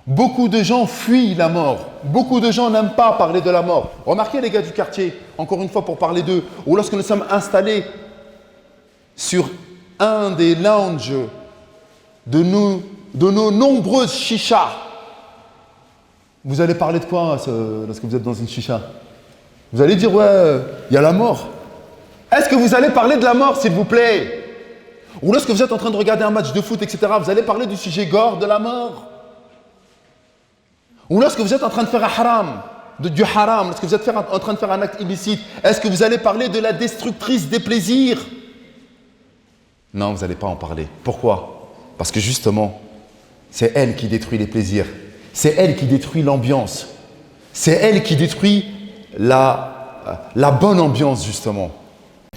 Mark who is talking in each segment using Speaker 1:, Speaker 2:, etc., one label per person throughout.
Speaker 1: Beaucoup de gens fuient la mort. Beaucoup de gens n'aiment pas parler de la mort. Remarquez les gars du quartier, encore une fois pour parler d'eux, ou lorsque nous sommes installés sur un des lounges de nos nombreuses chichas. Vous allez parler de quoi lorsque vous êtes dans une chicha? Vous allez dire, ouais, il y a la mort. Est-ce que vous allez parler de la mort, s'il vous plaît? Ou lorsque vous êtes en train de regarder un match de foot, etc., vous allez parler du sujet gore, de la mort? Ou lorsque vous êtes en train de faire un haram, du haram, lorsque vous êtes en train de faire un acte illicite, est-ce que vous allez parler de la destructrice des plaisirs? Non, vous n'allez pas en parler. Pourquoi? Parce que justement, c'est elle qui détruit les plaisirs. C'est elle qui détruit l'ambiance. C'est elle qui détruit la bonne ambiance, justement.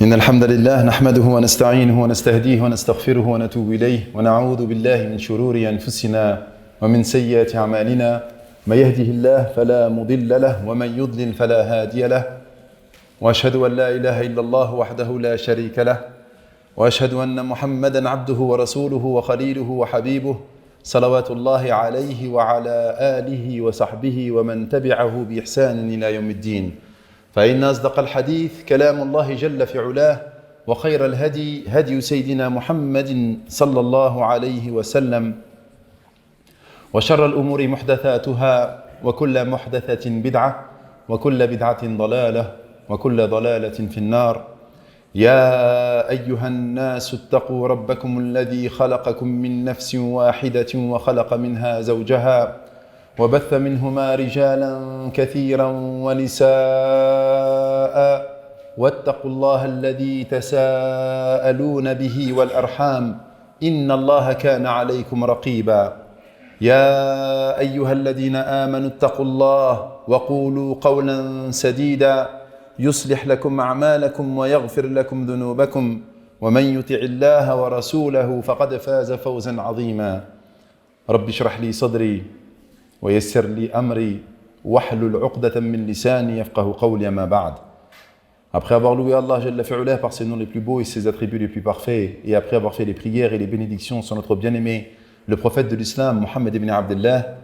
Speaker 1: إن الحمد لله نحمده ونستعينه ونستهديه ونستغفره ونتوب إليه ونعوذ بالله من شرور أنفسنا ومن سيئات أعمالنا من يهده الله فلا مضل له ومن يضلل فلا هادي له وأشهد أن لا إله إلا الله وحده لا شريك له وأشهد أن محمدا عبده ورسوله وخليله وحبيبه صلوات الله عليه وعلى آله وصحبه ومن تبعه بإحسان إلى يوم الدين فإن أصدق الحديث كلام الله جل في علاه وخير الهدي هدي سيدنا محمد صلى الله عليه وسلم وشر الأمور محدثاتها وكل محدثة بدعة وكل بدعة ضلالة وكل ضلالة في النار يا أيها الناس اتقوا ربكم الذي خلقكم من نفس واحدة وخلق منها زوجها وبث منهما رجالا كثيرا ونساء واتقوا الله الذي تساءلون به والأرحام إن الله كان عليكم رقيبا يا أيها الذين آمنوا اتقوا الله وقولوا قولا سديدا يصلح لكم أعمالكم ويغفر لكم ذنوبكم ومن يطع الله ورسوله فقد فاز فوزا عظيما رب اشرح لي صدري ويسر لي أمري واحلل عقدة من لساني يفقه قولي ما بعد. Après avoir loué Allah Jalla fi'ulah par ses noms les plus beaux et ses attributs les plus parfaits, et après avoir fait les prières et les bénédictions sur notre bien-aimé, le prophète de l'islam, Muhammad ibn Abdullah,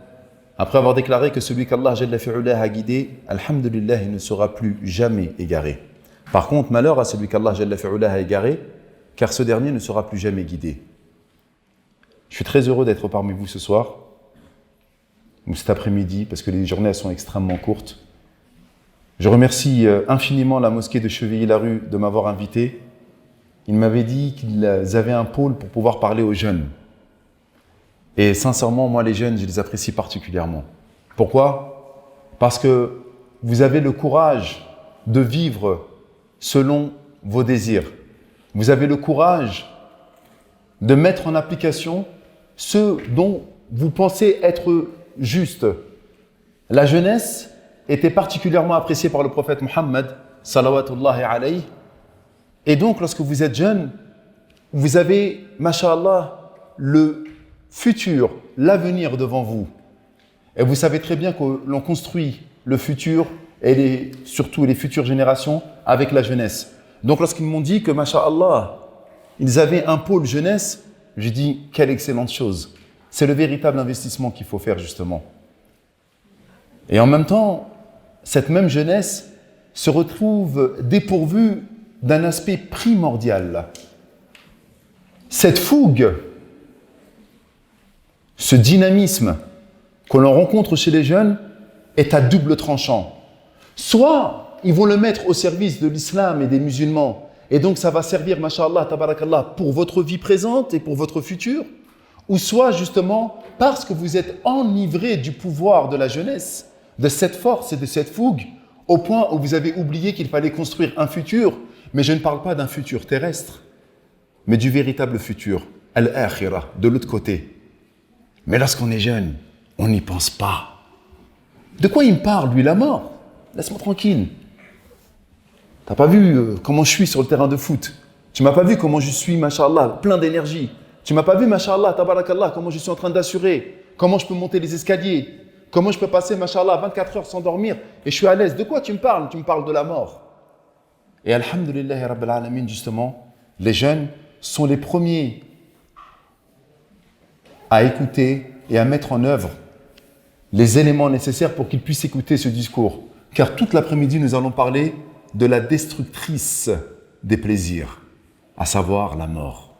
Speaker 1: après avoir déclaré que celui qu'Allah Jalla fi'ulah a guidé, alhamdulillah, il ne sera plus jamais égaré. Par contre, malheur à celui qu'Allah Jalla fi'ulah a égaré, car ce dernier ne sera plus jamais guidé. Je suis très heureux d'être parmi vous ce soir, ou cet après-midi, parce que les journées elles sont extrêmement courtes. Je remercie infiniment la mosquée de Chevilly-la-Rue de m'avoir invité. Ils m'avaient dit qu'ils avaient un pôle pour pouvoir parler aux jeunes. Et sincèrement, moi les jeunes, je les apprécie particulièrement. Pourquoi? Parce que vous avez le courage de vivre selon vos désirs. Vous avez le courage de mettre en application ce dont vous pensez être juste. La jeunesse était particulièrement appréciée par le prophète Muhammad salawatullahi alayhi. Et donc lorsque vous êtes jeune, vous avez, masha'Allah, le futur, l'avenir devant vous. Et vous savez très bien que l'on construit le futur et surtout les futures générations avec la jeunesse. Donc lorsqu'ils m'ont dit que masha'Allah, ils avaient un pôle jeunesse, j'ai dit quelle excellente chose. C'est le véritable investissement qu'il faut faire justement. Et en même temps, cette même jeunesse se retrouve dépourvue d'un aspect primordial. Cette fougue, ce dynamisme que l'on rencontre chez les jeunes est à double tranchant. Soit ils vont le mettre au service de l'islam et des musulmans, et donc ça va servir, masha'Allah, tabarakallah, pour votre vie présente et pour votre futur, ou soit justement parce que vous êtes enivré du pouvoir de la jeunesse, de cette force et de cette fougue, au point où vous avez oublié qu'il fallait construire un futur, mais je ne parle pas d'un futur terrestre, mais du véritable futur, al-akhirah, de l'autre côté. Mais lorsqu'on est jeune, on n'y pense pas. De quoi il me parle, lui, la mort? Laisse-moi tranquille. T'as pas vu comment je suis sur le terrain de foot? Tu m'as pas vu comment je suis, masha'Allah, plein d'énergie? Tu m'as pas vu, masha'Allah, tabarakallah, comment je suis en train d'assurer? Comment je peux monter les escaliers? Comment je peux passer, masha'Allah, 24 heures sans dormir et je suis à l'aise? De quoi tu me parles? Tu me parles de la mort. Et alhamdulillah, rabbil alamin, justement, les jeunes sont les premiers à écouter et à mettre en œuvre les éléments nécessaires pour qu'ils puissent écouter ce discours. Car toute l'après-midi, nous allons parler de la destructrice des plaisirs, à savoir la mort.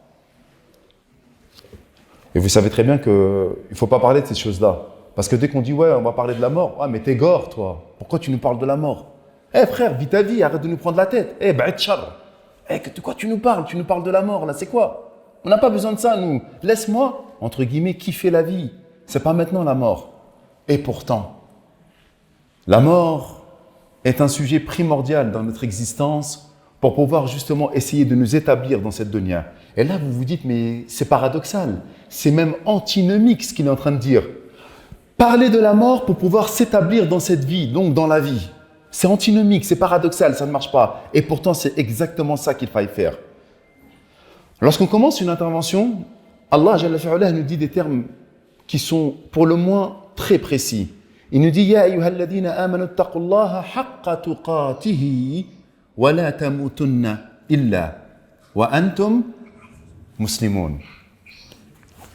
Speaker 1: Et vous savez très bien qu'il ne faut pas parler de ces choses-là. Parce que dès qu'on dit, ouais, on va parler de la mort, ah, mais t'es gore, toi. Pourquoi tu nous parles de la mort? Eh frère, vis ta vie, arrête de nous prendre la tête. Eh, ba'id char. Eh, de quoi tu nous parles? Tu nous parles de la mort, là, c'est quoi? On n'a pas besoin de ça, nous. Laisse-moi, entre guillemets, kiffer la vie. C'est pas maintenant la mort. Et pourtant, la mort est un sujet primordial dans notre existence pour pouvoir justement essayer de nous établir dans cette dunya. Et là, vous vous dites, mais c'est paradoxal. C'est même antinomique ce qu'il est en train de dire. Parler de la mort pour pouvoir s'établir dans cette vie, donc dans la vie. C'est antinomique, c'est paradoxal, ça ne marche pas. Et pourtant, c'est exactement ça qu'il faille faire. Lorsqu'on commence une intervention, Allah Jalla fi'ala nous dit des termes qui sont pour le moins très précis. Il nous dit « Ya ayyuhalladhina amanu taqullaha haqqa tuqatihi wa la tamutunna illa wa antum muslimun »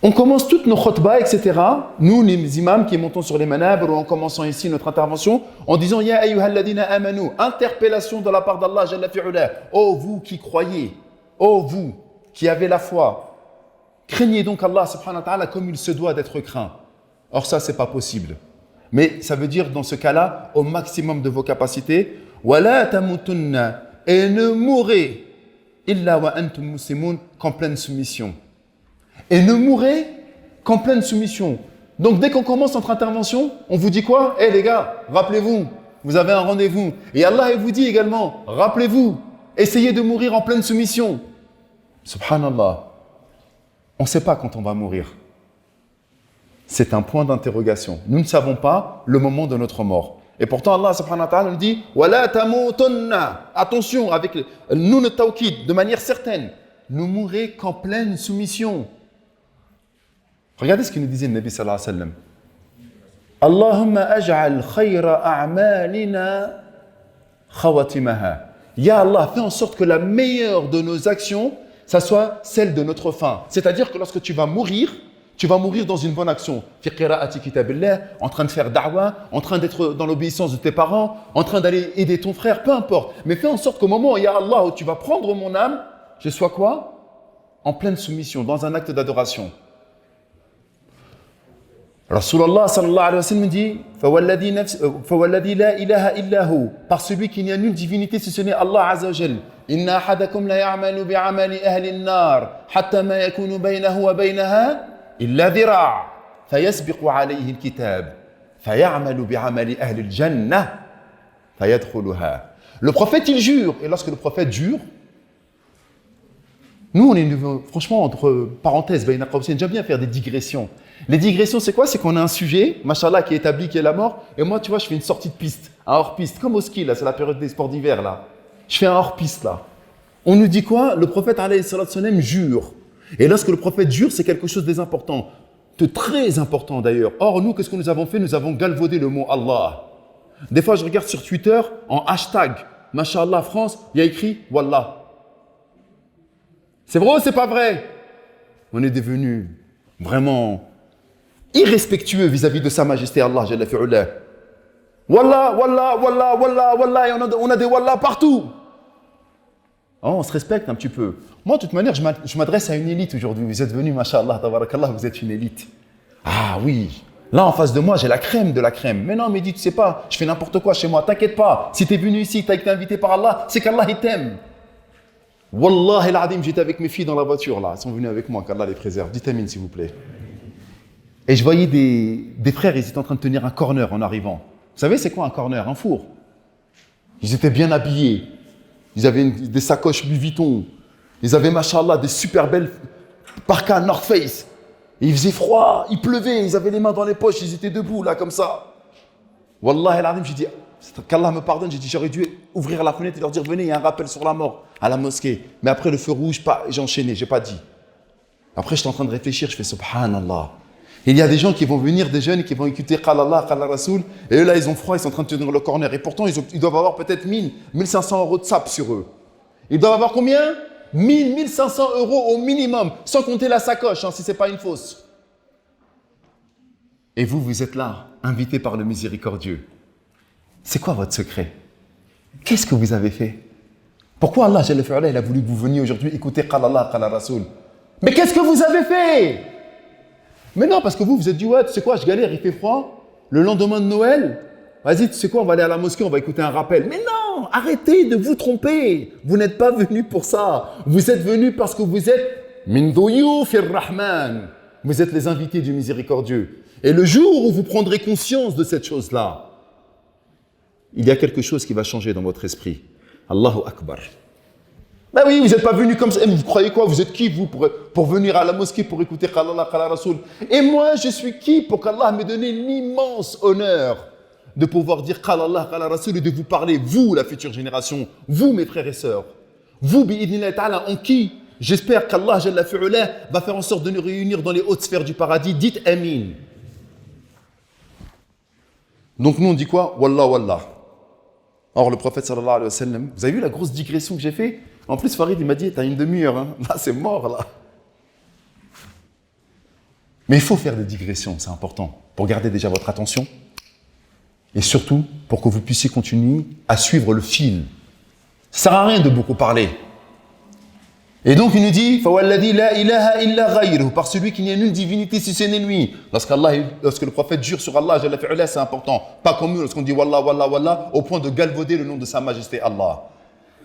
Speaker 1: On commence toutes nos khutbahs, etc. Nous, les imams qui montons sur les manabres, en commençant ici notre intervention, en disant « Ya ayyuhalladhina amanu » interpellation de la part d'Allah Jalla fi'ala. « Oh vous qui croyez, oh vous qui avez la foi, craignez donc Allah subhanahu wa ta'ala comme il se doit d'être craint. » Or ça, c'est pas possible. Mais ça veut dire dans ce cas-là, au maximum de vos capacités, « Wa la tamutunna » et ne mourrez « illa wa antum muslimun » qu'en pleine soumission. Et ne mourrez qu'en pleine soumission. Donc dès qu'on commence notre intervention, on vous dit quoi? Eh les gars, rappelez-vous, vous avez un rendez-vous. Et Allah il vous dit également, rappelez-vous, essayez de mourir en pleine soumission. Subhanallah, on ne sait pas quand on va mourir. C'est un point d'interrogation. Nous ne savons pas le moment de notre mort. Et pourtant Allah subhanahu wa ta'ala nous dit « Wala tamutunna » attention, avec le nun tawkid, de manière certaine, ne mourrez qu'en pleine soumission. Regardez ce que nous disait le Nabi sallallahu alayhi wa sallam. Allahumma aj'al khayra a'malina khawatimaha. Ya Allah, fais en sorte que la meilleure de nos actions, ça soit celle de notre fin. C'est-à-dire que lorsque tu vas mourir dans une bonne action. Fi qira'ati kitabillah, en train de faire da'wa, en train d'être dans l'obéissance de tes parents, en train d'aller aider ton frère, peu importe. Mais fais en sorte qu'au moment, Ya Allah, où tu vas prendre mon âme, je sois quoi? En pleine soumission, dans un acte d'adoration. Rasulallah sallallahu alayhi wa sallam dit Fawalladhi la ilaha illahu, par celui qu'il n'y a nulle divinité si ce n'est Allah azza wa jal. Inna ahadakum la ya'malu bi'amali ahli an-nar hatta ma yakunu baynahu wa baynaha illa dhira' fayasbiqu alayhi al-kitab fay'amalu bi'amali ahli al-jannah fayadkhuluha. Le prophète il jure, et lorsque le prophète jure, nous on est franchement entre parenthèses, j'aime bien faire des digressions. Les digressions, c'est quoi? C'est qu'on a un sujet, machallah, qui est établi, qui est la mort. Et moi, tu vois, je fais une sortie de piste, un hors-piste, comme au ski, là, c'est la période des sports d'hiver, là. Je fais un hors-piste, là. On nous dit quoi? Le prophète, alayhi salatu sallam, jure. Et lorsque le prophète jure, c'est quelque chose d'important, de très important d'ailleurs. Or, nous, qu'est-ce que nous avons fait? Nous avons galvaudé le mot Allah. Des fois, je regarde sur Twitter, en hashtag, machallah France, il y a écrit Wallah. C'est vrai ou c'est pas vrai? On est devenu vraiment irrespectueux vis-à-vis de sa majesté Allah Jalla fi'ala. Wallah, wallah, wallah, wallah, wallah, et on a des wallah partout. Oh, on se respecte un petit peu. Moi, de toute manière, je m'adresse à une élite aujourd'hui. Vous êtes venus, mashallah, tabarakallah, vous êtes une élite. Ah oui, là en face de moi, j'ai la crème de la crème. Mais non, mais dis, tu sais pas, je fais n'importe quoi chez moi, t'inquiète pas. Si tu es venu ici, tu as été invité par Allah, c'est qu'Allah il t'aime. Wallah el adim, j'étais avec mes filles dans la voiture là, elles sont venues avec moi, qu'Allah les préserve. Dites amin s'il vous plaît. Et je voyais des frères, ils étaient en train de tenir un corner en arrivant. Vous savez, c'est quoi un corner? Un four. Ils étaient bien habillés. Ils avaient des sacoches Louis Vuitton. Ils avaient, machallah, des super belles parkas North Face. Et il faisait froid, il pleuvait, ils avaient les mains dans les poches, ils étaient debout là, comme ça. Wallah el-Azim, j'ai dit, qu'Allah me pardonne, j'ai dit, j'aurais dû ouvrir la fenêtre et leur dire, venez, il y a un rappel sur la mort à la mosquée. Mais après le feu rouge, j'ai enchaîné, j'ai pas dit. Après, j'étais en train de réfléchir, je fais subhanallah. Il y a des gens qui vont venir, des jeunes qui vont écouter Qala Allah, Qala Rasoul, et eux là, ils ont froid, ils sont en train de tenir le corner. Et pourtant, ils doivent avoir peut-être 1000, 1500 euros de sap sur eux. Ils doivent avoir combien? 1000, 1500 euros au minimum, sans compter la sacoche, hein, si ce n'est pas une fausse. Et vous, vous êtes là, invité par le miséricordieux. C'est quoi votre secret? Qu'est-ce que vous avez fait? Pourquoi Allah Jalla fi'ala, il a voulu que vous veniez aujourd'hui écouter Qala Allah, Qala Rasoul? Mais qu'est-ce que vous avez fait? Mais non, parce que vous êtes dit, ouais, tu sais quoi, je galère, il fait froid. Le lendemain de Noël, vas-y, tu sais quoi, on va aller à la mosquée, on va écouter un rappel. Mais non, arrêtez de vous tromper. Vous n'êtes pas venus pour ça. Vous êtes venus parce que vous êtes min dhuyufir rahman. Vous êtes les invités du miséricordieux. Et le jour où vous prendrez conscience de cette chose-là, il y a quelque chose qui va changer dans votre esprit. Allahu Akbar. Ben oui, vous n'êtes pas venus comme ça. Vous croyez quoi? Vous êtes qui, vous, pour venir à la mosquée pour écouter Qala Allah, Qala Rasoul? Et moi, je suis qui pour qu'Allah me donne l'immense honneur de pouvoir dire Qala Allah, Qala Rasoul et de vous parler, vous, la future génération, vous, mes frères et sœurs. Vous, bi'idhnillah ta'ala, en qui j'espère qu'Allah Jalla fi'ala va faire en sorte de nous réunir dans les hautes sphères du paradis. Dites Amin. Donc nous, on dit quoi? Wallah, wallah. Or, le prophète sallallahu alayhi wa sallam, vous avez vu la grosse digression que j'ai fait? En plus, Farid, il m'a dit, t'as une demi-heure, hein? Là, c'est mort, là. Mais il faut faire des digressions, c'est important, pour garder déjà votre attention, et surtout, pour que vous puissiez continuer à suivre le fil. Ça ne sert à rien de beaucoup parler. Et donc, il nous dit, فَوَالَّذِي لَا إِلَهَ إِلَّا غَيْرُهُ, par celui qui n'y a nulle divinité si ce n'est lui. Lorsque le prophète jure sur Allah, Jalla fi'ala, c'est important. Pas comme nous, lorsqu'on dit Wallah, Wallah, Wallah, au point de galvauder le nom de sa majesté Allah.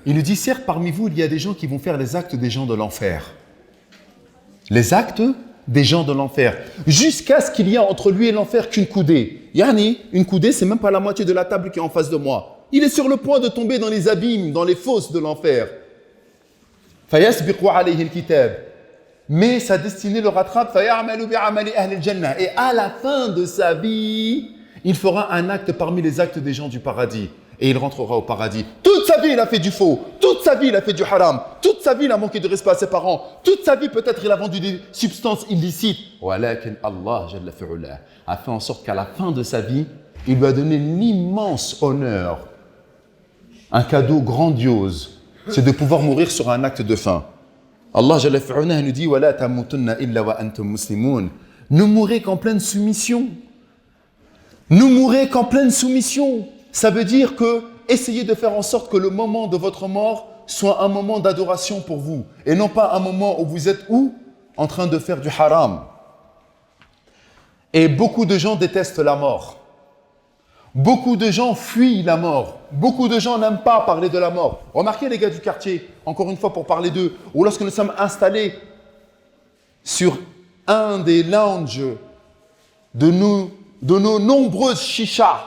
Speaker 1: Il nous dit, certes, parmi vous, il y a des gens qui vont faire les actes des gens de l'enfer. Les actes des gens de l'enfer. Jusqu'à ce qu'il y ait entre lui et l'enfer qu'une coudée. Yani, une coudée, c'est même pas la moitié de la table qui est en face de moi. Il est sur le point de tomber dans les abîmes, dans les fosses de l'enfer. فَيَسْبِقُ عَلَيْهِ الْكِتَابِ. Mais sa destinée le rattrape. فَيَعْمَلُ بِعَمَلِ أَهْلِ الْجَنَّةِ. Et à la fin de sa vie, il fera un acte parmi les actes des gens du paradis. Et il rentrera au paradis. Toute sa vie, il a fait du faux. Toute sa vie, il a fait du haram. Toute sa vie, il a manqué de respect à ses parents. Toute sa vie, peut-être, il a vendu des substances illicites. وَلَكِنْ Allah Jalla fi'ala a fait en sorte qu'à la fin de sa vie, il lui a donné l'immense honneur. Un cadeau grandiose. C'est de pouvoir mourir sur un acte de faim. Allah Jalla fi'ala nous dit وَلَا تَمُوتُنَّ إِلَّا وَأَنْتُمْ مُسْلِمُونَ. Ne mourrez qu'en pleine soumission. Ne mourrez qu'en pleine soumission. Ça veut dire que essayez de faire en sorte que le moment de votre mort soit un moment d'adoration pour vous. Et non pas un moment où vous êtes où? En train de faire du haram. Et beaucoup de gens détestent la mort. Beaucoup de gens fuient la mort. Beaucoup de gens n'aiment pas parler de la mort. Remarquez les gars du quartier, encore une fois pour parler d'eux, ou lorsque nous sommes installés sur un des lounges de nos nombreuses chichas.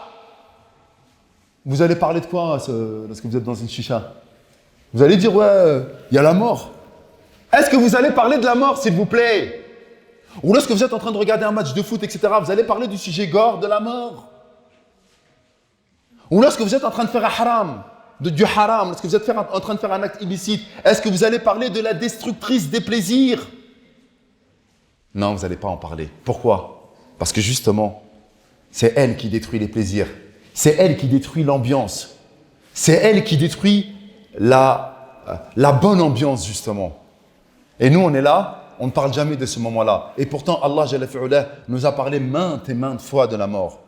Speaker 1: Vous allez parler de quoi lorsque vous êtes dans une chicha? Vous allez dire, ouais, il y a la mort. Est-ce que vous allez parler de la mort, s'il vous plaît? Ou lorsque vous êtes en train de regarder un match de foot, etc., vous allez parler du sujet gore de la mort? Ou lorsque vous êtes en train de faire un haram, du haram, lorsque vous êtes en train de faire un acte illicite, est-ce que vous allez parler de la destructrice des plaisirs? Non, vous n'allez pas en parler. Pourquoi? Parce que justement, c'est elle qui détruit les plaisirs. C'est elle qui détruit l'ambiance. C'est elle qui détruit la bonne ambiance, justement. Et nous, on est là, on ne parle jamais de ce moment-là. Et pourtant, Allah Jalla fi'ala nous a parlé maintes et maintes fois de la mort.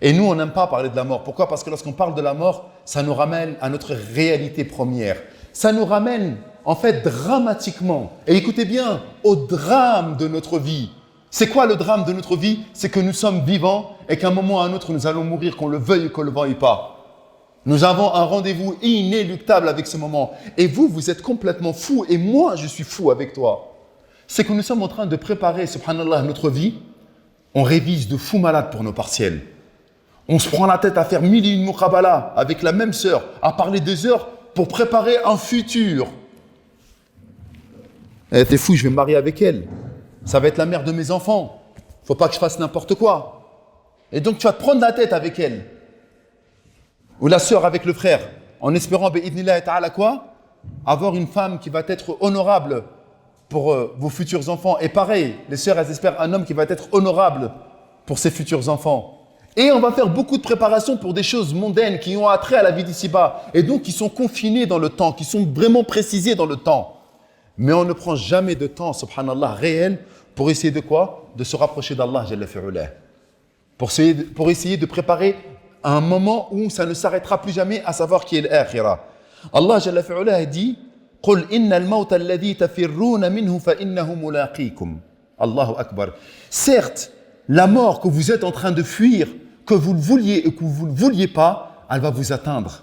Speaker 1: Et nous, on n'aime pas parler de la mort. Pourquoi? Parce que lorsqu'on parle de la mort, ça nous ramène à notre réalité première. Ça nous ramène, en fait, dramatiquement, et écoutez bien, au drame de notre vie. C'est quoi le drame de notre vie? C'est que nous sommes vivants et qu'à un moment ou à un autre, nous allons mourir, qu'on le veuille ou qu'on ne le veuille pas. Nous avons un rendez-vous inéluctable avec ce moment. Et vous, vous êtes complètement fou et moi, je suis fou avec toi. C'est que nous sommes en train de préparer, subhanallah, notre vie. On révise de fou malade pour nos partiels. On se prend la tête à faire 1001 muqabala avec la même sœur, à parler 2 heures pour préparer un futur. Eh, t'es fou, je vais me marier avec elle. Ça va être la mère de mes enfants. Faut pas que je fasse n'importe quoi. Et donc tu vas te prendre la tête avec elle. Ou la sœur avec le frère. En espérant, bi'idhnillah ta'ala quoi? Avoir une femme qui va être honorable pour vos futurs enfants. Et pareil, les sœurs, elles espèrent un homme qui va être honorable pour ses futurs enfants. Et on va faire beaucoup de préparations pour des choses mondaines qui ont attrait à la vie d'ici-bas. Et donc qui sont confinées dans le temps, qui sont vraiment précisées dans le temps. Mais on ne prend jamais de temps, subhanallah, réel, pour essayer de quoi? De se rapprocher d'Allah, Jalla fi'ala. pour essayer de préparer un moment où ça ne s'arrêtera plus jamais, à savoir qui est l'akhira. Allah Jalla fi'ala dit قل إن الموت الذي تفرون منه فإنه ملاقيكم. Allahu Akbar. Certes, la mort que vous êtes en train de fuir, que vous le vouliez et que vous ne le vouliez pas, elle va vous atteindre.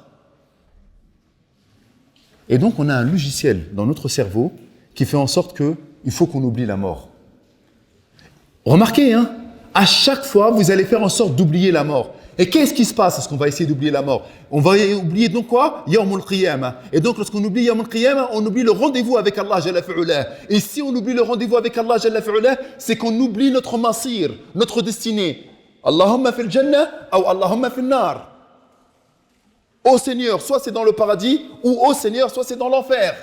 Speaker 1: Et donc, on a un logiciel dans notre cerveau qui fait en sorte qu'il faut qu'on oublie la mort. Remarquez, à chaque fois, vous allez faire en sorte d'oublier la mort. Et qu'est-ce qui se passe lorsqu'on va essayer d'oublier la mort? On va oublier donc quoi? Yawmul Qiyamah. Et donc, lorsqu'on oublie Yawmul Qiyamah, on oublie le rendez-vous avec Allah Jalla fi'ula. Et si on oublie le rendez-vous avec Allah Jalla fi'ula, c'est qu'on oublie notre masir, notre destinée. Allahumma fil jannah ou Allahumma fil nar. Ô Seigneur, soit c'est dans le paradis, ou ô Seigneur, soit c'est dans l'enfer.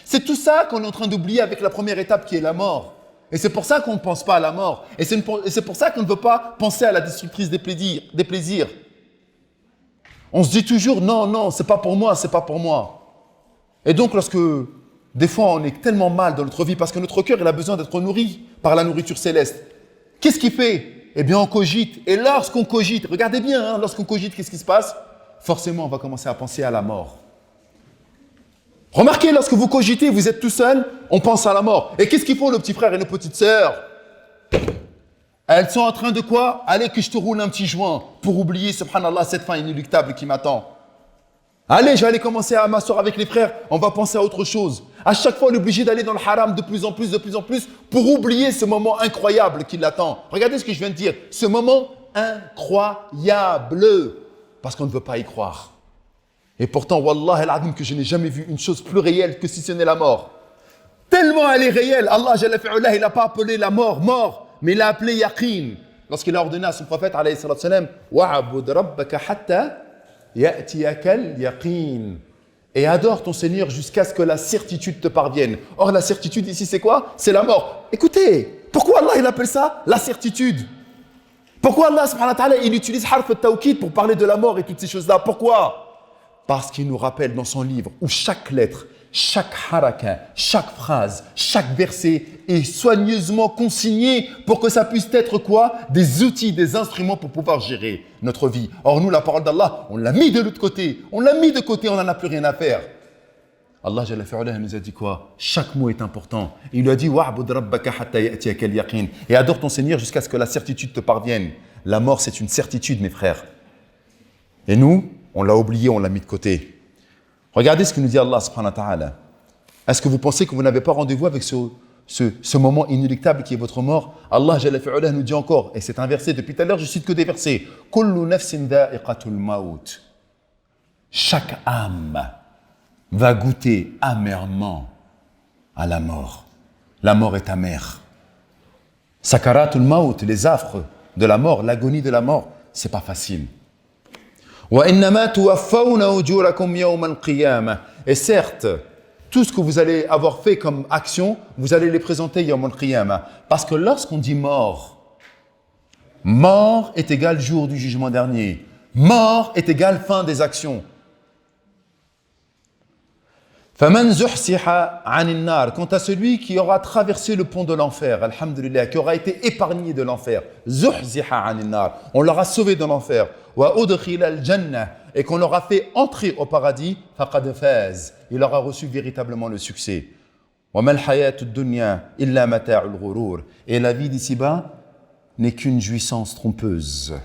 Speaker 1: C'est tout ça qu'on est en train d'oublier avec la première étape qui est la mort. Et c'est pour ça qu'on ne pense pas à la mort. Et c'est pour ça qu'on ne veut pas penser à la destructrice des plaisirs. On se dit toujours, non, c'est pas pour moi, c'est pas pour moi. Et donc, lorsque, des fois, on est tellement mal dans notre vie, parce que notre cœur, il a besoin d'être nourri par la nourriture céleste. Qu'est-ce qu'il fait? Eh bien, on cogite. Et lorsqu'on cogite, regardez bien, lorsqu'on cogite, qu'est-ce qui se passe? Forcément, on va commencer à penser à la mort. Remarquez, lorsque vous cogitez, vous êtes tout seul, on pense à la mort. Et qu'est-ce qu'ils font, nos petits frères et nos petites sœurs? Elles sont en train de quoi? Allez, que je te roule un petit joint pour oublier, subhanallah, cette fin inéluctable qui m'attend. Allez, je vais aller commencer à m'asseoir avec les frères, on va penser à autre chose. À chaque fois, on est obligé d'aller dans le haram de plus en plus, pour oublier ce moment incroyable qui l'attend. Regardez ce que je viens de dire, ce moment incroyable, parce qu'on ne veut pas y croire. Et pourtant, wallah al-azim, que je n'ai jamais vu une chose plus réelle que si ce n'est la mort. Tellement elle est réelle, Allah Jalla fi'ala, il n'a pas appelé la mort, mais il l'a appelé yaqin. Lorsqu'il a ordonné à son prophète, alayhi salatu salam, wa'abud rabbaka hatta ya'tiyakal yaqin. Et adore ton Seigneur jusqu'à ce que la certitude te parvienne. Or, la certitude ici, c'est quoi? C'est la mort. Écoutez, pourquoi Allah il appelle ça la certitude? Pourquoi Allah subhanahu wa ta'ala, il utilise harf al-tawkid pour parler de la mort et toutes ces choses-là? Pourquoi? Parce qu'il nous rappelle dans son livre où chaque lettre, chaque haraka, chaque phrase, chaque verset est soigneusement consigné pour que ça puisse être quoi? Des outils, des instruments pour pouvoir gérer notre vie. Or nous, la parole d'Allah, on l'a mis de l'autre côté. On l'a mis de côté, on n'en a plus rien à faire. Allah Jalla fi'ala nous a dit quoi? Chaque mot est important. Il lui a dit wa'bud rabbaka hatta ya'tiyakal yaqin. Et adore ton Seigneur jusqu'à ce que la certitude te parvienne. La mort, c'est une certitude, mes frères. Et nous, on l'a oublié, on l'a mis de côté. Regardez ce que nous dit Allah subhanahu wa ta'ala. Est-ce que vous pensez que vous n'avez pas rendez-vous avec ce moment inéluctable qui est votre mort? Allah Jalla fi'ala nous dit encore, et c'est un verset, depuis tout à l'heure je cite que des versets. Kullu nafsin dha'iqatul maut. Chaque âme va goûter amèrement à la mort. La mort est amère. Sakaratul maut, les affres de la mort, l'agonie de la mort, c'est pas facile. Et certes, tout ce que vous allez avoir fait comme action, vous allez les présenter yawm al-qiyamah. Parce que lorsqu'on dit mort est égal jour du jugement dernier. Mort est égal fin des actions. فَمَنْ زُحْزِحَ عَنِ النَّارِ. Quant à celui qui aura traversé le pont de l'enfer, alhamdulillah, qui aura été épargné de l'enfer, زُحْزِحَ عَنِ النَّارِ. On l'aura sauvé de l'enfer. وَأُدْخِلَ الْجَنَّةِ. Et qu'on l'aura fait entrer au paradis, فَقَدْ فَازَ. Il aura reçu véritablement le succès. وَمَا الْحَيَاةُ الدُّنْيَا إِلَّا مَتَاعُ الْغُرُورِ. Et la vie d'ici-bas n'est qu'une jouissance trompeuse.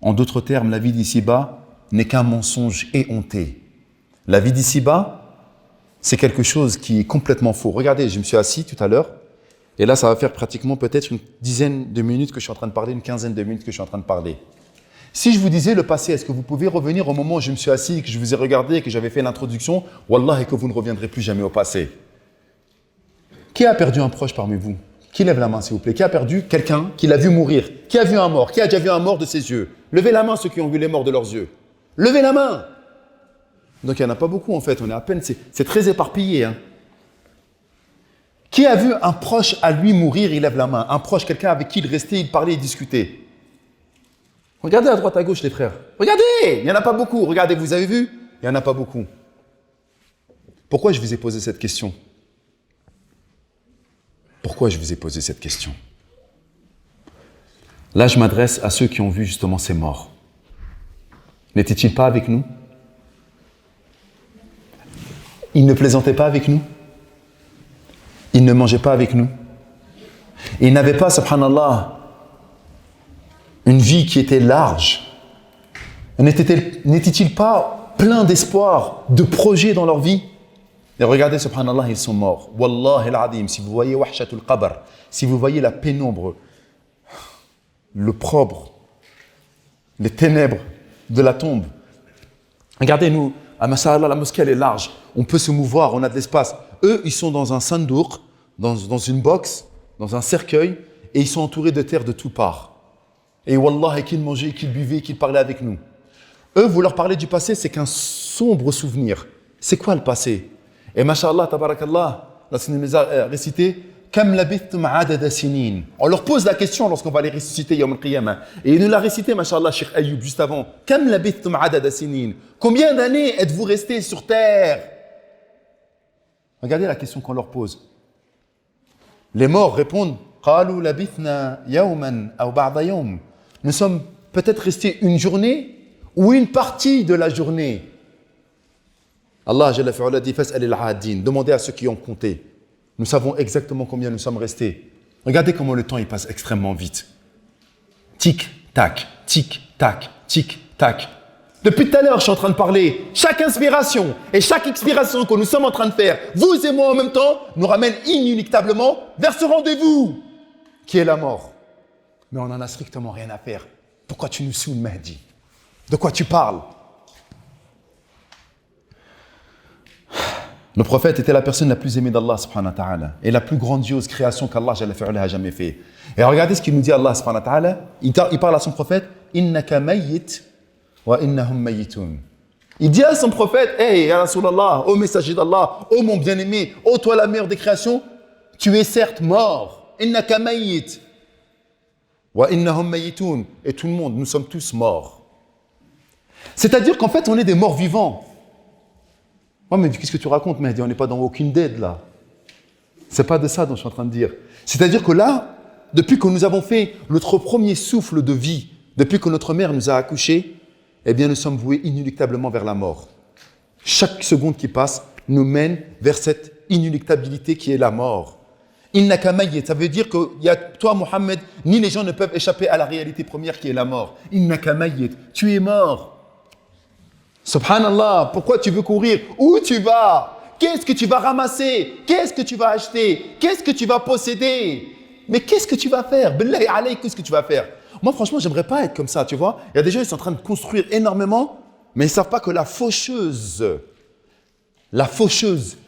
Speaker 1: En d'autres termes, la vie d'ici-bas n'est qu'un mensonge éhonté. La vie d'ici-bas, c'est quelque chose qui est complètement faux. Regardez, je me suis assis tout à l'heure, et là, ça va faire pratiquement peut-être une dizaine de minutes que je suis en train de parler, une quinzaine de minutes que je suis en train de parler. Si je vous disais le passé, est-ce que vous pouvez revenir au moment où je me suis assis, que je vous ai regardé, que j'avais fait l'introduction, wallah, et que vous ne reviendrez plus jamais au passé? Qui a perdu un proche parmi vous? Qui lève la main, s'il vous plaît? Qui a perdu quelqu'un qui l'a vu mourir? Qui a vu un mort? Qui a déjà vu un mort de ses yeux? Levez la main, ceux qui ont vu les morts de leurs yeux. Levez la main! Donc il n'y en a pas beaucoup en fait, on est à peine, c'est très éparpillé. Qui a vu un proche à lui mourir, il lève la main. Un proche, quelqu'un avec qui il restait, il parlait, il discutait. Regardez à droite, à gauche les frères. Regardez, il n'y en a pas beaucoup. Regardez, vous avez vu? Il n'y en a pas beaucoup. Pourquoi je vous ai posé cette question? Pourquoi je vous ai posé cette question? Là, je m'adresse à ceux qui ont vu justement ces morts. N'étaient-ils pas avec nous? Ils ne plaisantaient pas avec nous? Ils ne mangeaient pas avec nous? Ils n'avaient pas, subhanallah, une vie qui était large? N'étaient-ils pas pleins d'espoir, de projets dans leur vie? Et regardez, subhanallah, ils sont morts. Wallahi al-adim, si vous voyez wahshatul qabr, si vous voyez la pénombre, le propre, les ténèbres de la tombe. Regardez, nous, à Mashallah, la mosquée, elle est large. On peut se mouvoir, on a de l'espace. Eux, ils sont dans un sandouk, dans une box, dans un cercueil, et ils sont entourés de terre de toutes parts. Et wallah, qu'ils mangeaient, qu'ils buvaient, qu'ils parlaient avec nous. Eux, vous leur parlez du passé, c'est qu'un sombre souvenir. C'est quoi le passé? Et mashallah, tabarakallah, la Seigneur les a récité. Kam labithtum adada sinin. On leur pose la question lorsqu'on va les ressusciter yawm al-qiyamah. Et il nous l'a récité, mashallah, Cheikh Ayoub, juste avant. Kam labithtum adada sinin. Combien d'années êtes-vous restés sur terre? Regardez la question qu'on leur pose. Les morts répondent Qalu labithna yawman aw ba'da yawm. Nous sommes peut-être restés une journée ou une partie de la journée. Allah Jalla fi'ala dit fas'al al-'adin. Demandez à ceux qui ont compté. Nous savons exactement combien nous sommes restés. Regardez comment le temps il passe extrêmement vite. Tic, tac, tic, tac, tic, tac. Depuis tout à l'heure, je suis en train de parler. Chaque inspiration et chaque expiration que nous sommes en train de faire, vous et moi en même temps, nous ramène inéluctablement vers ce rendez-vous qui est la mort. Mais on n'en a strictement rien à faire. Pourquoi tu nous saoules, Mahdi? De quoi tu parles? Le prophète était la personne la plus aimée d'Allah subhanahu wa ta'ala et la plus grandiose création qu'Allah a jamais fait. Et regardez ce qu'il nous dit Allah subhanahu wa ta'ala. Il parle à son prophète Innaka mayyit wa innahum mayyitun. Il dit à son prophète Hey, ya Rasulallah, ô messager d'Allah, ô mon bien-aimé, ô toi la meilleure des créations, tu es certes mort. Innaka mayyit wa innahum mayyitun. Et tout le monde, nous sommes tous morts. C'est-à-dire qu'en fait, on est des morts vivants. Oh, mais qu'est-ce que tu racontes, Mehdi? On n'est pas dans Walking Dead, là. C'est pas de ça dont je suis en train de dire. C'est-à-dire que là, depuis que nous avons fait notre premier souffle de vie, depuis que notre mère nous a accouchés, eh bien, nous sommes voués inéluctablement vers la mort. Chaque seconde qui passe nous mène vers cette inéluctabilité qui est la mort. Innaka mayyit, ça veut dire que toi, Mohammed, ni les gens ne peuvent échapper à la réalité première qui est la mort. Innaka mayyit, tu es mort. Subhanallah, pourquoi tu veux courir? Où tu vas? Qu'est-ce que tu vas ramasser? Qu'est-ce que tu vas acheter? Qu'est-ce que tu vas posséder? Mais qu'est-ce que tu vas faire? Billahi alayk, qu'est-ce que tu vas faire? Moi, franchement, j'aimerais pas être comme ça, tu vois. Il y a des gens, ils sont en train de construire énormément, mais ils ne savent pas que la faucheuse,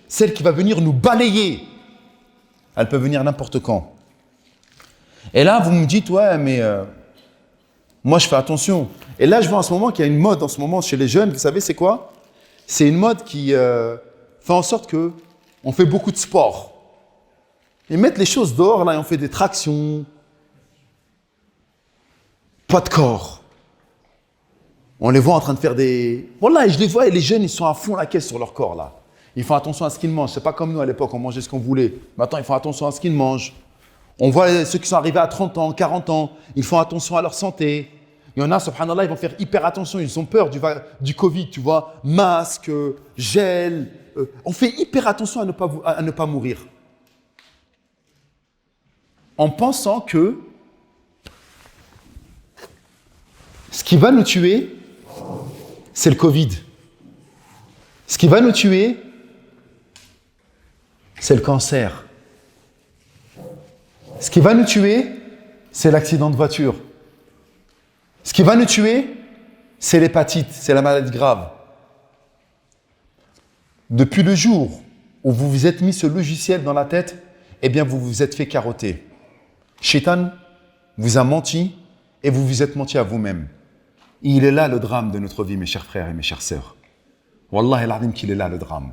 Speaker 1: celle qui va venir nous balayer, elle peut venir n'importe quand. Et là, vous me dites, ouais, mais moi, je fais attention. Et là, je vois en ce moment qu'il y a une mode en ce moment chez les jeunes. Vous savez, c'est quoi? C'est une mode qui fait en sorte qu'on fait beaucoup de sport. Ils mettent les choses dehors, là, et on fait des tractions. Pas de corps. On les voit en train de faire des... Voilà, et je les vois, et les jeunes, ils sont à fond la caisse sur leur corps, là. Ils font attention à ce qu'ils mangent. C'est pas comme nous, à l'époque, on mangeait ce qu'on voulait. Maintenant, ils font attention à ce qu'ils mangent. On voit ceux qui sont arrivés à 30 ans, 40 ans, ils font attention à leur santé. Il y en a, subhanallah, ils vont faire hyper attention, ils ont peur du Covid, tu vois, masque, gel. On fait hyper attention à ne pas mourir. En pensant que ce qui va nous tuer, c'est le Covid. Ce qui va nous tuer, c'est le cancer. Ce qui va nous tuer, c'est l'accident de voiture. Ce qui va nous tuer, c'est l'hépatite, c'est la maladie grave. Depuis le jour où vous vous êtes mis ce logiciel dans la tête, eh bien vous vous êtes fait carotter. Shaitan vous a menti et vous vous êtes menti à vous-même. Il est là le drame de notre vie, mes chers frères et mes chères sœurs. Wallah el-Adim qu'il est là le drame.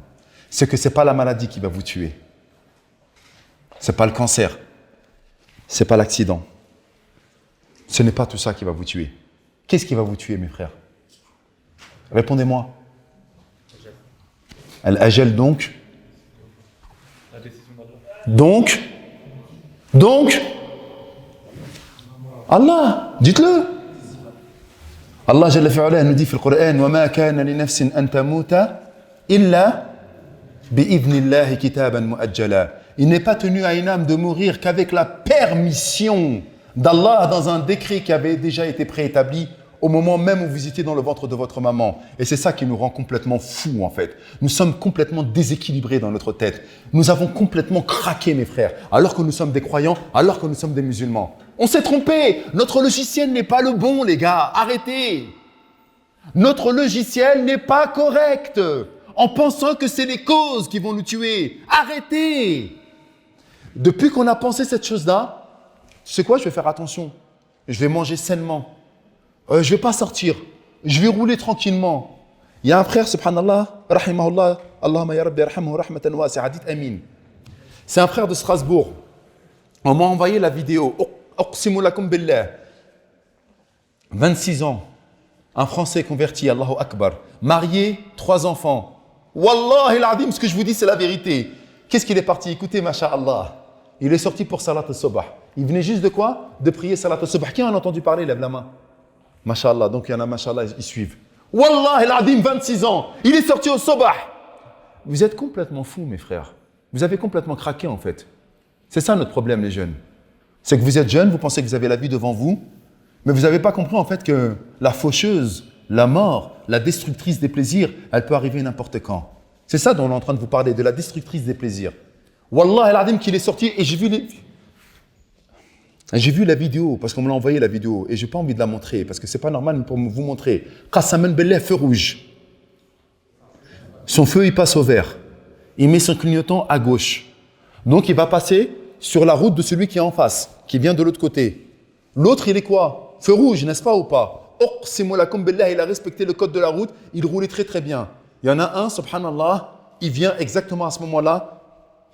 Speaker 1: C'est que ce n'est pas la maladie qui va vous tuer. Ce n'est pas le cancer. Ce n'est pas l'accident. Ce n'est pas tout ça qui va vous tuer. Qu'est-ce qui va vous tuer, mes frères? Répondez-moi. Al-Ajal donc. La décision d'Allah. Donc. Allah, dites-le. Allah Jalla fi'ala nous dit dans le Coran وَمَا كَانَ لِنَفْسٍ أَن تَمُوتَ إِلَّا بِإِذْنِ اللَّهِ كِتَابًا مُؤَجَّلًا. Il n'est pas tenu à une âme de mourir qu'avec la permission d'Allah dans un décret qui avait déjà été préétabli au moment même où vous étiez dans le ventre de votre maman. Et c'est ça qui nous rend complètement fous en fait. Nous sommes complètement déséquilibrés dans notre tête. Nous avons complètement craqué mes frères, alors que nous sommes des croyants, alors que nous sommes des musulmans. On s'est trompé. Notre logiciel n'est pas le bon les gars. Arrêtez. Notre logiciel n'est pas correct. En pensant que c'est les causes qui vont nous tuer. Arrêtez. Depuis qu'on a pensé cette chose-là, tu sais quoi, je vais faire attention. Je vais manger sainement. Je ne vais pas sortir. Je vais rouler tranquillement. Il y a un frère, subhanallah, rahimahullah, Allahumma ya rabbi arhamhu rahmatan wasi'a, dites amin. C'est un frère de Strasbourg. On m'a envoyé la vidéo. Uqsimu lakum billah. 26 ans. Un Français converti, Allahu Akbar. Marié, 3 enfants. Wallahi al-azim, ce que je vous dis, c'est la vérité. Qu'est-ce qu'il est parti? Écoutez, masha'Allah. Il est sorti pour Salat al-Subh. Il venait juste de quoi? De prier Salat al-Subh. Qui en a entendu parler? Lève la main. Masha'Allah. Donc il y en a, masha'Allah, ils suivent. Wallahi al-azim, 26 ans. Il est sorti au Subh. Vous êtes complètement fous, mes frères. Vous avez complètement craqué, en fait. C'est ça notre problème, les jeunes. C'est que vous êtes jeunes, vous pensez que vous avez la vie devant vous, mais vous n'avez pas compris, en fait, que la faucheuse, la mort, la destructrice des plaisirs, elle peut arriver n'importe quand. C'est ça dont on est en train de vous parler, de la destructrice des plaisirs. Wallah al-azim qu'il est sorti et j'ai vu la vidéo, parce qu'on me l'a envoyé la vidéo, et j'ai pas envie de la montrer, parce que c'est pas normal pour vous montrer. Qassaman billah, feu rouge. Son feu, il passe au vert. Il met son clignotant à gauche. Donc, il va passer sur la route de celui qui est en face, qui vient de l'autre côté. L'autre, il est quoi? Feu rouge, n'est-ce pas ou pas? Uqsimu lakum billah, il a respecté le code de la route, il roulait très très bien. Il y en a un, subhanallah, il vient exactement à ce moment-là,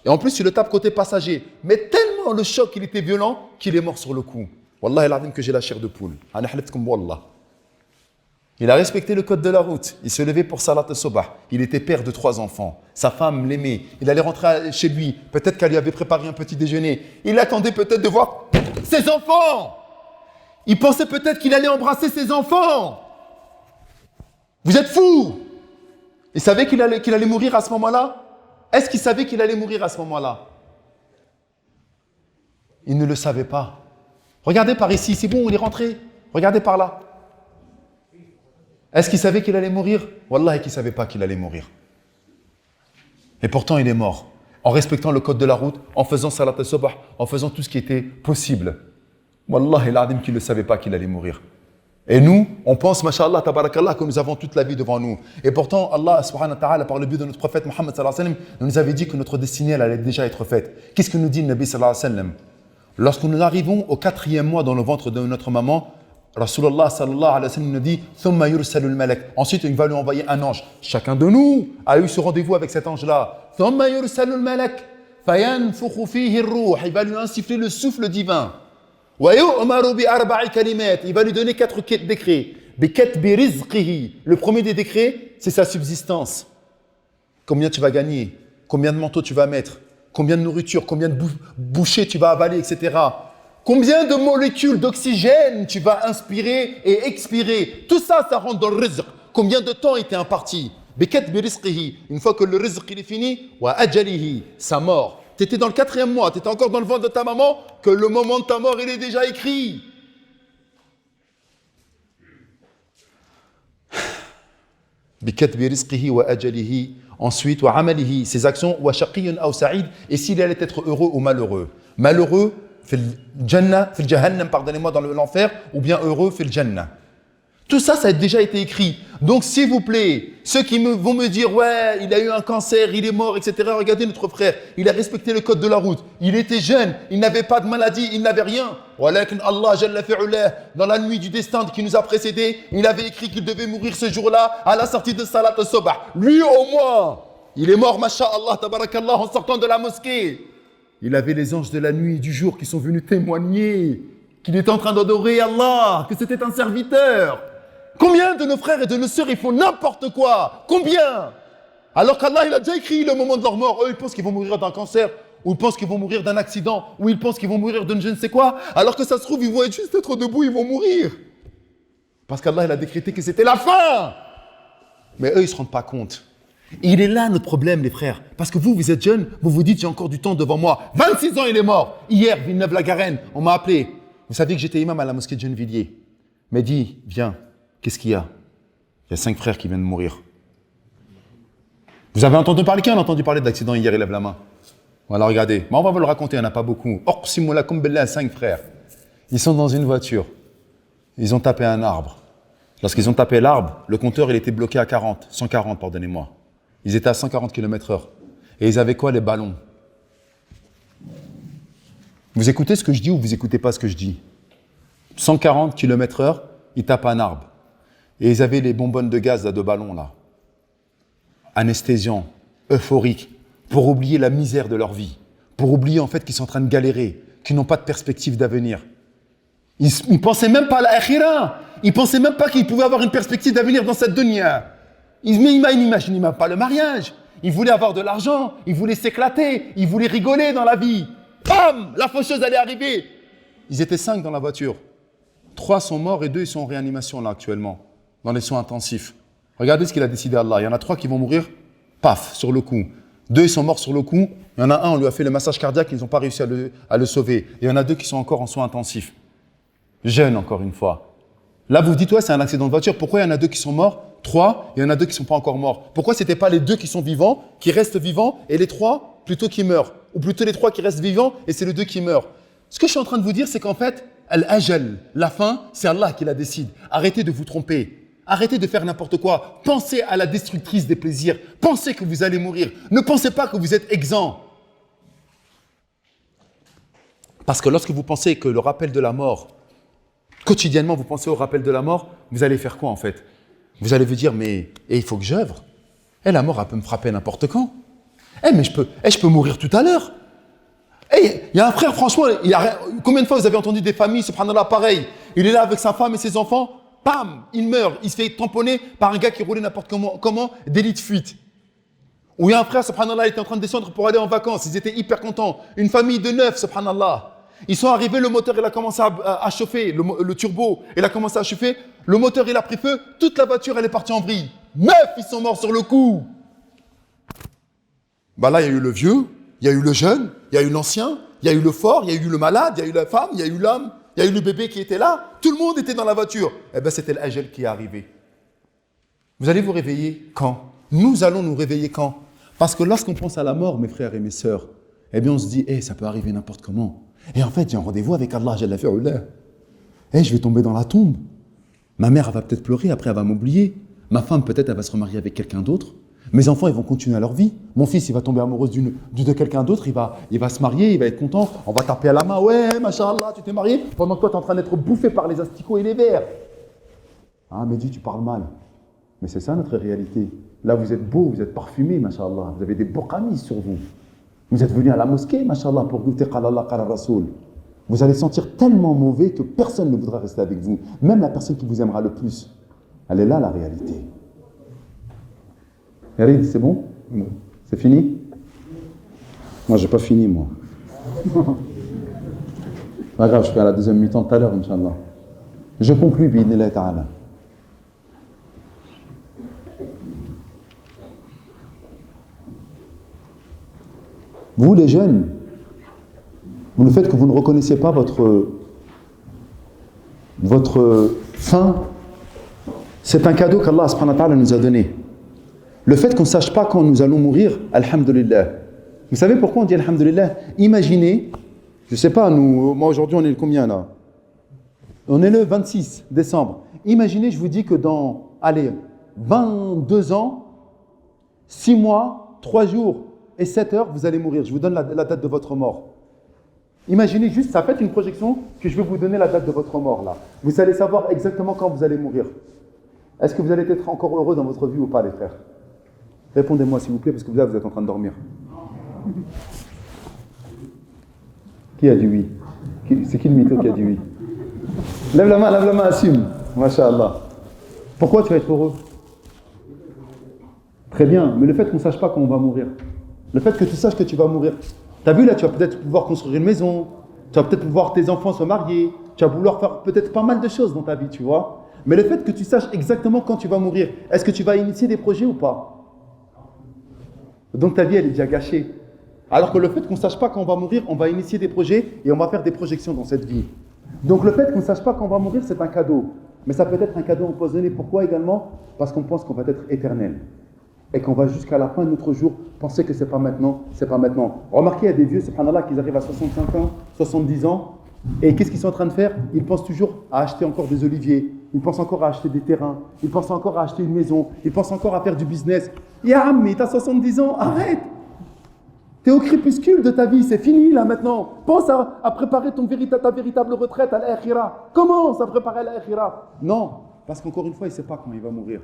Speaker 1: et en plus, il le tape côté passager. Mais tellement le choc, il était violent, qu'il est mort sur le coup. Wallah, il a dit que j'ai la chair de poule. Il a respecté le code de la route. Il se levait pour Salat al-Subh. Il était père de 3 enfants. Sa femme l'aimait. Il allait rentrer chez lui. Peut-être qu'elle lui avait préparé un petit déjeuner. Il attendait peut-être de voir ses enfants. Il pensait peut-être qu'il allait embrasser ses enfants. Vous êtes fous. Il savait qu'il allait mourir à ce moment-là? Est-ce qu'il savait qu'il allait mourir à ce moment-là? Il ne le savait pas. Regardez par ici, c'est bon, il est rentré. Regardez par là. Est-ce qu'il savait qu'il allait mourir? Wallah, qu'il ne savait pas qu'il allait mourir. Et pourtant, il est mort. En respectant le code de la route, en faisant Salat al-Subh, en faisant tout ce qui était possible. Wallah, il a dit qu'il ne savait pas qu'il allait mourir. Et nous, on pense, masha'Allah, tabarakallah, que nous avons toute la vie devant nous. Et pourtant, Allah, subhanahu wa ta'ala, par le biais de notre prophète Muhammad sallallahu alayhi wa sallam, nous avait dit que notre destinée, elle allait déjà être faite. Qu'est-ce que nous dit le Nabi sallallahu alayhi wa sallam? Lorsque nous arrivons au 4e mois dans le ventre de notre maman, Rasulullah sallallahu alayhi wa sallam nous dit Thumma yursalul malak. Ensuite, il va lui envoyer un ange. Chacun de nous a eu ce rendez-vous avec cet ange-là. Thumma yursalul malak. Fayanfukhu fihi ar-ruh. Il va lui insuffler le souffle divin. Il va lui donner 4 décrets. Le premier des décrets, c'est sa subsistance. Combien tu vas gagner, combien de manteaux tu vas mettre, combien de nourriture, combien de bouchées tu vas avaler, etc. Combien de molécules d'oxygène tu vas inspirer et expirer. Tout ça, ça rentre dans le rizq. Combien de temps il t'est imparti. Une fois que le rizq il est fini, sa mort. Tu étais dans le 4e mois, tu étais encore dans le ventre de ta maman, que le moment de ta mort, il est déjà écrit. Ensuite, ses actions, et s'il allait être heureux ou malheureux. Malheureux, fil jahannam, pardonnez-moi, dans l'enfer, ou bien heureux, fil jannah. Tout ça, ça a déjà été écrit. Donc, s'il vous plaît, ceux qui vont me dire, ouais, il a eu un cancer, il est mort, etc. Regardez notre frère, il a respecté le code de la route. Il était jeune, il n'avait pas de maladie, il n'avait rien. Walakin Allah, Jalla fi'ulah, dans la nuit du destin qui nous a précédés, il avait écrit qu'il devait mourir ce jour-là à la sortie de Salat al-Subh. Lui, au moins, il est mort, masha'Allah, tabarakallah, en sortant de la mosquée. Il avait les anges de la nuit et du jour qui sont venus témoigner qu'il était en train d'adorer Allah, que c'était un serviteur. Combien de nos frères et de nos sœurs, ils font n'importe quoi? Combien? Alors qu'Allah, il a déjà écrit le moment de leur mort. Eux, ils pensent qu'ils vont mourir d'un cancer. ou ils pensent qu'ils vont mourir d'un accident, ou ils pensent qu'ils vont mourir de je ne sais quoi, alors que ça se trouve, ils vont juste être debout, ils vont mourir. Parce qu'Allah, il a décrété que c'était la fin. Mais eux, ils ne se rendent pas compte. Et il est là notre problème, les frères. Parce que vous êtes jeunes, vous vous dites, j'ai encore du temps devant moi. 26 ans, il est mort. Hier, Villeneuve-la-Garenne, on m'a appelé. Vous savez que j'étais imam à la mosquée de Gennevilliers. Il m'a dit, viens, qu'est-ce qu'il y a? Il y a 5 frères qui viennent de mourir. Vous avez entendu parler? Qui a entendu parler d'accident hier? Il lève la main. Voilà, regardez. Mais on va vous le raconter, il n'y en a pas beaucoup. Oqsimu lakum billah, 5 frères. Ils sont dans une voiture. Ils ont tapé un arbre. Lorsqu'ils ont tapé l'arbre, le compteur il était bloqué à 140, pardonnez-moi. Ils étaient à 140 km/h. Et ils avaient quoi, les ballons? Vous écoutez ce que je dis ou vous écoutez pas ce que je dis? 140 km/h, ils tapent un arbre. Et ils avaient les bonbonnes de gaz, là, de ballons, là. Anesthésiants, euphoriques, pour oublier la misère de leur vie. Pour oublier, en fait, qu'ils sont en train de galérer, qu'ils n'ont pas de perspective d'avenir. Ils ne pensaient même pas à l'akhira. Ils ne pensaient même pas qu'ils pouvaient avoir une perspective d'avenir dans cette dunya. Ils n'imaginaient même pas le mariage. Ils voulaient avoir de l'argent. Ils voulaient s'éclater. Ils voulaient rigoler dans la vie. Bam! La faucheuse allait arriver. Ils étaient 5 dans la voiture. 3 sont morts et 2 ils sont en réanimation là actuellement, dans les soins intensifs. Regardez ce qu'il a décidé Allah. Il y en a 3 qui vont mourir, paf, sur le coup. 2 ils sont morts sur le coup. Il y en a un, on lui a fait le massage cardiaque, ils n'ont pas réussi à le sauver. Et il y en a 2 qui sont encore en soins intensifs. Jeunes encore une fois. Là vous vous dites, ouais c'est un accident de voiture. Pourquoi il y en a 2 qui sont morts? 3, il y en a 2 qui ne sont pas encore morts. Pourquoi ce n'était pas les 2 qui sont vivants, qui restent vivants, et les 3 plutôt qui meurent? Ou plutôt les 3 qui restent vivants, et c'est les 2 qui meurent. Ce que je suis en train de vous dire, c'est qu'en fait, Al-Ajal, la fin, c'est Allah qui la décide. Arrêtez de vous tromper. Arrêtez de faire n'importe quoi. Pensez à la destructrice des plaisirs. Pensez que vous allez mourir. Ne pensez pas que vous êtes exempt. Parce que lorsque vous pensez que le rappel de la mort, quotidiennement vous pensez au rappel de la mort, vous allez faire quoi en fait? Vous allez vous dire, mais il faut que j'œuvre. La mort, elle peut me frapper n'importe quand. Mais je peux mourir tout à l'heure. Il y a un frère, franchement, combien de fois vous avez entendu des familles, subhanallah, pareil, il est là avec sa femme et ses enfants, bam, il meurt, il se fait tamponner par un gars qui roulait n'importe comment, délit de fuite. Ou il y a un frère, subhanallah, il était en train de descendre pour aller en vacances, ils étaient hyper contents, une famille de 9, subhanallah. Ils sont arrivés, le moteur il a commencé à chauffer, le turbo, il a commencé à chauffer, le moteur il a pris feu, toute la voiture elle est partie en vrille. 9, ils sont morts sur le coup. Bah là, il y a eu le vieux, il y a eu le jeune, il y a eu l'ancien, il y a eu le fort, il y a eu le malade, il y a eu la femme, il y a eu l'homme, il y a eu le bébé qui était là. Tout le monde était dans la voiture. C'était l'Ajal qui est arrivé. Vous allez vous réveiller quand? Nous allons nous réveiller quand? Parce que lorsqu'on pense à la mort, mes frères et mes sœurs, on se dit, ça peut arriver n'importe comment. Et en fait, j'ai un rendez-vous avec Allah Jalla fi'ullah. Je vais tomber dans la tombe. Ma mère, elle va peut-être pleurer, après elle va m'oublier. Ma femme, peut-être, elle va se remarier avec quelqu'un d'autre. Mes enfants, ils vont continuer leur vie. Mon fils, il va tomber amoureux de quelqu'un d'autre. Il va se marier, il va être content. On va taper à la main. Ouais, machallah, tu t'es marié. Pendant que toi, tu es en train d'être bouffé par les asticots et les vers. Ah, Mehdi, tu parles mal. Mais c'est ça notre réalité. Là, vous êtes beau, vous êtes parfumé, machallah. Vous avez des beaux qamis sur vous. Vous êtes venu à la mosquée, machallah, pour goûter qala Allah, qala Rasoul. Vous allez sentir tellement mauvais que personne ne voudra rester avec vous. Même la personne qui vous aimera le plus. Elle est là, la réalité. Yarid, c'est bon? C'est fini? Moi, j'ai pas fini, moi. Pas grave, je ferai à la deuxième mi-temps tout à l'heure, Inch'Allah. Je conclus, bi'idhnillah ta'ala. Vous, les jeunes, le fait que vous ne reconnaissiez pas votre fin, c'est un cadeau qu'Allah subhanahu wa ta'ala nous a donné. Le fait qu'on ne sache pas quand nous allons mourir, alhamdulillah. Vous savez pourquoi on dit alhamdulillah? Imaginez, je ne sais pas, moi aujourd'hui on est le combien là? On est le 26 décembre. Imaginez, je vous dis que dans, 22 ans, 6 mois, 3 jours et 7 heures, vous allez mourir. Je vous donne la date de votre mort. Imaginez juste, ça fait une projection que je vais vous donner la date de votre mort là. Vous allez savoir exactement quand vous allez mourir. Est-ce que vous allez être encore heureux dans votre vie ou pas, les frères? Répondez-moi s'il vous plaît, parce que là vous êtes en train de dormir. Qui a dit oui? C'est qui le mytho qui a dit oui? Lève la main, assume. Masha'Allah. Pourquoi tu vas être heureux? Très bien, mais le fait qu'on ne sache pas quand on va mourir, le fait que tu saches que tu vas mourir, Tu as vu là, tu vas peut-être pouvoir construire une maison, tu vas peut-être pouvoir tes enfants se marier, tu vas vouloir faire peut-être pas mal de choses dans ta vie, tu vois. Mais le fait que tu saches exactement quand tu vas mourir, est-ce que tu vas initier des projets ou pas? Donc ta vie, elle est déjà gâchée. Alors que le fait qu'on ne sache pas quand on va mourir, on va initier des projets et on va faire des projections dans cette vie. Donc le fait qu'on ne sache pas quand on va mourir, c'est un cadeau. Mais ça peut être un cadeau empoisonné. Pourquoi également? Parce qu'on pense qu'on va être éternel. Et qu'on va jusqu'à la fin de notre jour penser que c'est pas maintenant, c'est pas maintenant. Remarquez, il y a des vieux, subhanallah, qui arrivent à 65 ans, 70 ans, et qu'est-ce qu'ils sont en train de faire? Ils pensent toujours à acheter encore des oliviers, ils pensent encore à acheter des terrains, ils pensent encore à acheter une maison, ils pensent encore à faire du business. Ya Ammi, t'as 70 ans, arrête! T'es au crépuscule de ta vie, c'est fini là maintenant. Pense à préparer ta véritable retraite à l'akhira. Commence à préparer l'akhira. Non, parce qu'encore une fois, il ne sait pas quand il va mourir.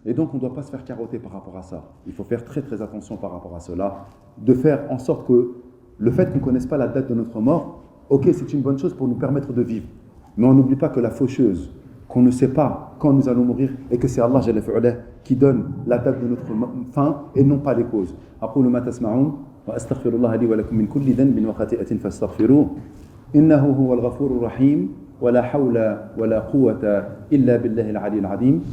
Speaker 1: Et donc, on ne doit pas se faire carotter par rapport à ça. Il faut faire très très attention par rapport à cela, de faire en sorte que le fait qu'on ne connaisse pas la date de notre mort, ok, c'est une bonne chose pour nous permettre de vivre. Mais on n'oublie pas que la faucheuse, qu'on ne sait pas quand nous allons mourir, et que c'est Allah Jalla fi'ala qui donne la date de notre fin et non pas les causes. أقول ما تسمعون وأستغفر الله لي ولكم من كل ذنب وخطيئة فاستغفروه إنه هو الغفور الرحيم ولا حول ولا قوة إلا بالله العلي العظيم